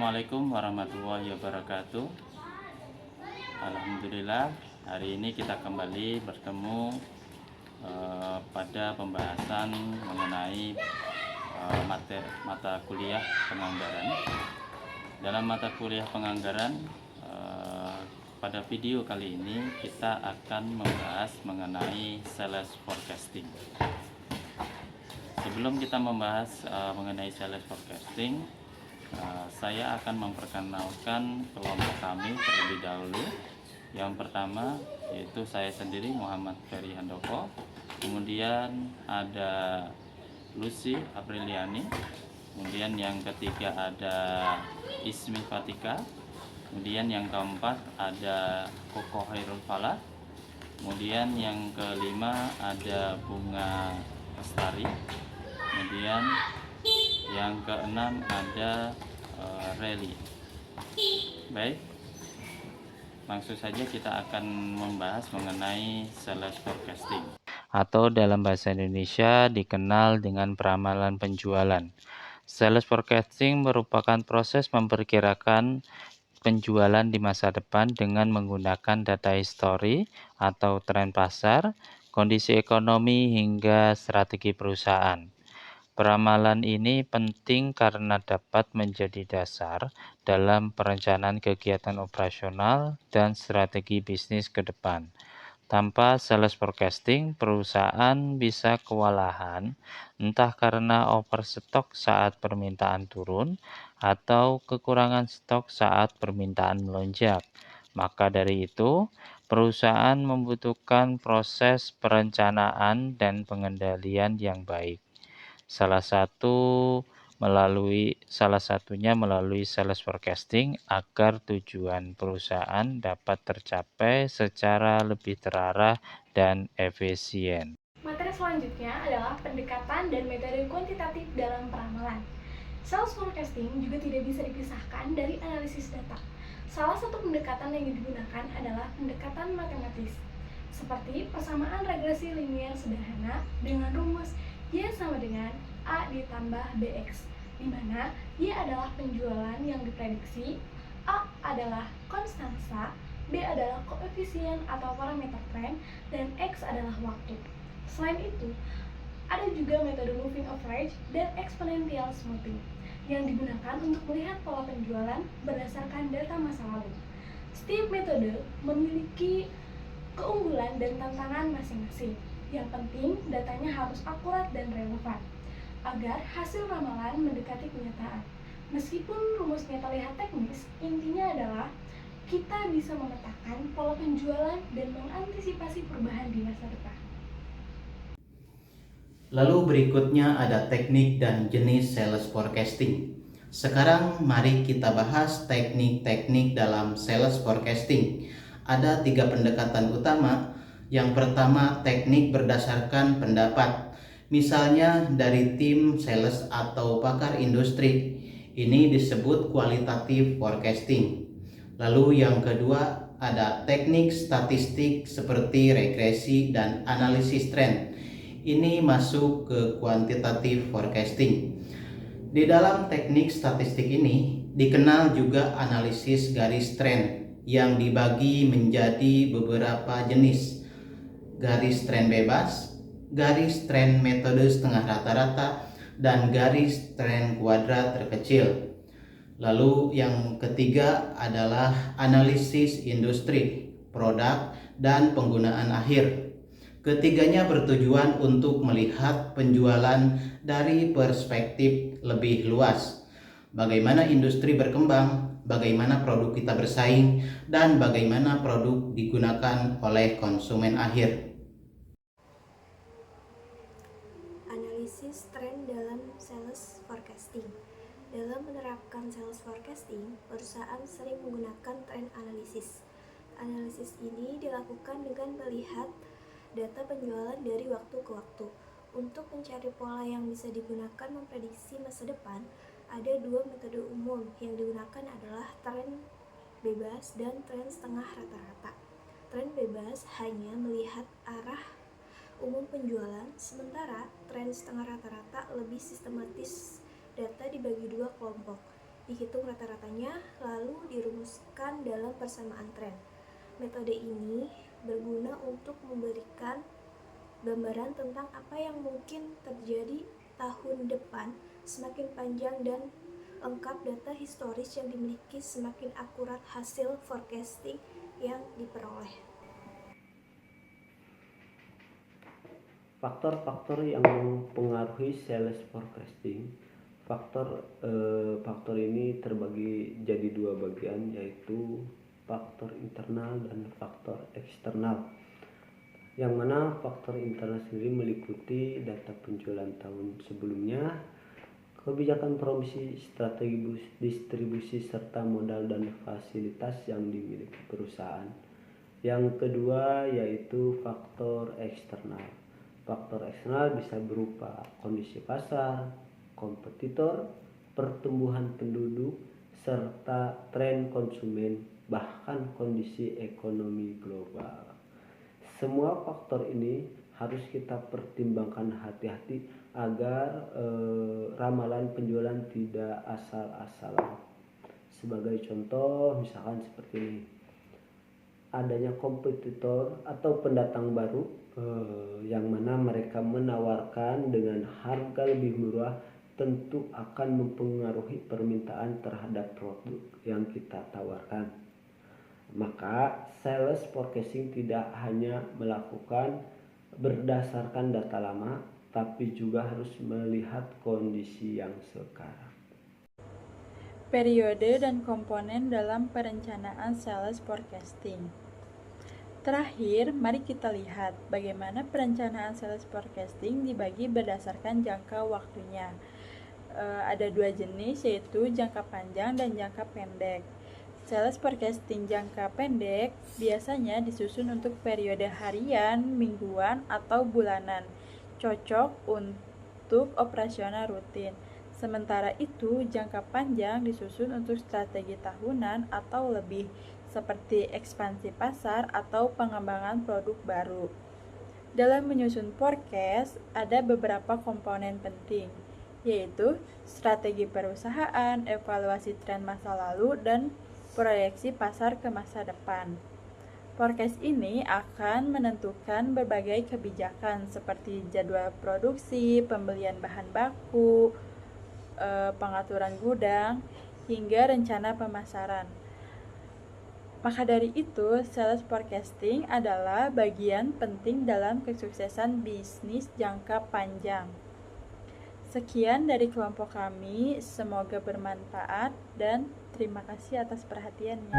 Assalamualaikum warahmatullahi wabarakatuh. Alhamdulillah, hari ini kita kembali bertemu pada pembahasan mengenai mata kuliah penganggaran. Dalam mata kuliah penganggaran, pada video kali ini kita akan membahas mengenai sales forecasting. Sebelum kita membahas mengenai sales forecasting, saya akan memperkenalkan kelompok kami terlebih dahulu. Yang pertama yaitu saya sendiri, Muhammad Ferry Handoko. Kemudian ada Lucy Apriliani. Kemudian yang ketiga ada Ismi Fatika. Kemudian yang keempat ada Koko Hairul Falah. Kemudian yang kelima ada Bunga Lestari. Kemudian yang keenam ada Rally. Baik, langsung saja kita akan membahas mengenai sales forecasting, atau dalam bahasa Indonesia dikenal dengan peramalan penjualan. Sales forecasting merupakan proses memperkirakan penjualan di masa depan dengan menggunakan data histori atau tren pasar, kondisi ekonomi hingga strategi perusahaan. Peramalan ini penting karena dapat menjadi dasar dalam perencanaan kegiatan operasional dan strategi bisnis ke depan. Tanpa sales forecasting, perusahaan bisa kewalahan, entah karena overstock saat permintaan turun atau kekurangan stok saat permintaan melonjak. Maka dari itu, perusahaan membutuhkan proses perencanaan dan pengendalian yang baik. Salah satunya melalui sales forecasting agar tujuan perusahaan dapat tercapai secara lebih terarah dan efisien. Materi selanjutnya adalah pendekatan dan metode kuantitatif dalam peramalan. Sales forecasting juga tidak bisa dipisahkan dari analisis data. Salah satu pendekatan yang digunakan adalah pendekatan matematis, seperti persamaan regresi linier sederhana dengan rumus Y sama dengan A ditambah BX, di mana Y adalah penjualan yang diprediksi, A adalah konstansa, B adalah koefisien atau parameter tren, dan X adalah waktu. Selain itu, ada juga metode moving average dan exponential smoothing yang digunakan untuk melihat pola penjualan berdasarkan data masa lalu. Setiap metode memiliki keunggulan dan tantangan masing-masing. Yang penting, datanya harus akurat dan relevan, agar hasil ramalan mendekati kenyataan. Meskipun rumusnya terlihat teknis, intinya adalah kita bisa memetakan pola penjualan dan mengantisipasi perubahan di masa depan. Lalu berikutnya ada teknik dan jenis sales forecasting. Sekarang mari kita bahas teknik-teknik dalam sales forecasting. Ada 3 pendekatan utama. Yang pertama, teknik berdasarkan pendapat. Misalnya dari tim sales atau pakar industri. Ini disebut kualitatif forecasting. Lalu yang kedua, ada teknik statistik seperti regresi dan analisis tren. Ini masuk ke kuantitatif forecasting. Di dalam teknik statistik ini dikenal juga analisis garis tren yang dibagi menjadi beberapa jenis. Garis tren bebas, garis tren metode setengah rata-rata, dan garis tren kuadrat terkecil. Lalu yang ketiga adalah analisis industri, produk, dan penggunaan akhir. Ketiganya bertujuan untuk melihat penjualan dari perspektif lebih luas. Bagaimana industri berkembang, bagaimana produk kita bersaing, dan bagaimana produk digunakan oleh konsumen akhir. Analisis tren dalam sales forecasting. Dalam menerapkan sales forecasting, perusahaan sering menggunakan tren analisis. Analisis ini dilakukan dengan melihat data penjualan dari waktu ke waktu. Untuk mencari pola yang bisa digunakan memprediksi masa depan, ada 2 metode umum yang digunakan adalah tren bebas dan tren setengah rata-rata. Tren bebas hanya melihat arah umum penjualan, sementara tren setengah rata-rata lebih sistematis. Data dibagi 2 kelompok, dihitung rata-ratanya, lalu dirumuskan dalam persamaan tren. Metode ini berguna untuk memberikan gambaran tentang apa yang mungkin terjadi tahun depan. Semakin panjang dan lengkap data historis yang dimiliki, semakin akurat hasil forecasting yang diperoleh. Faktor-faktor yang mempengaruhi sales forecasting. Faktor ini terbagi jadi dua bagian, yaitu faktor internal dan faktor eksternal. Yang mana faktor internal sendiri meliputi data penjualan tahun sebelumnya, kebijakan promosi, strategi distribusi, serta modal dan fasilitas yang dimiliki perusahaan. Yang kedua yaitu faktor eksternal. Faktor eksternal bisa berupa kondisi pasar, kompetitor, pertumbuhan penduduk, serta tren konsumen, bahkan kondisi ekonomi global. Semua faktor ini harus kita pertimbangkan hati-hati agar ramalan penjualan tidak asal-asalan. Sebagai contoh, misalkan seperti ini, adanya kompetitor atau pendatang baru yang mana mereka menawarkan dengan harga lebih murah, tentu akan mempengaruhi permintaan terhadap produk yang kita tawarkan. Maka sales forecasting tidak hanya melakukan berdasarkan data lama, tapi juga harus melihat kondisi yang sekarang. Periode dan komponen dalam perencanaan sales forecasting. Terakhir, mari kita lihat bagaimana perencanaan sales forecasting dibagi berdasarkan jangka waktunya. Ada dua jenis, yaitu jangka panjang dan jangka pendek. Sales forecasting jangka pendek biasanya disusun untuk periode harian, mingguan, atau bulanan, cocok untuk operasional rutin. Sementara itu, jangka panjang disusun untuk strategi tahunan atau lebih, seperti ekspansi pasar atau pengembangan produk baru. Dalam menyusun forecast, ada beberapa komponen penting, yaitu strategi perusahaan, evaluasi tren masa lalu, dan proyeksi pasar ke masa depan. Forecast ini akan menentukan berbagai kebijakan seperti jadwal produksi, pembelian bahan baku, pengaturan gudang, hingga rencana pemasaran. Maka dari itu, sales forecasting adalah bagian penting dalam kesuksesan bisnis jangka panjang. Sekian dari kelompok kami, semoga bermanfaat dan terima kasih atas perhatiannya.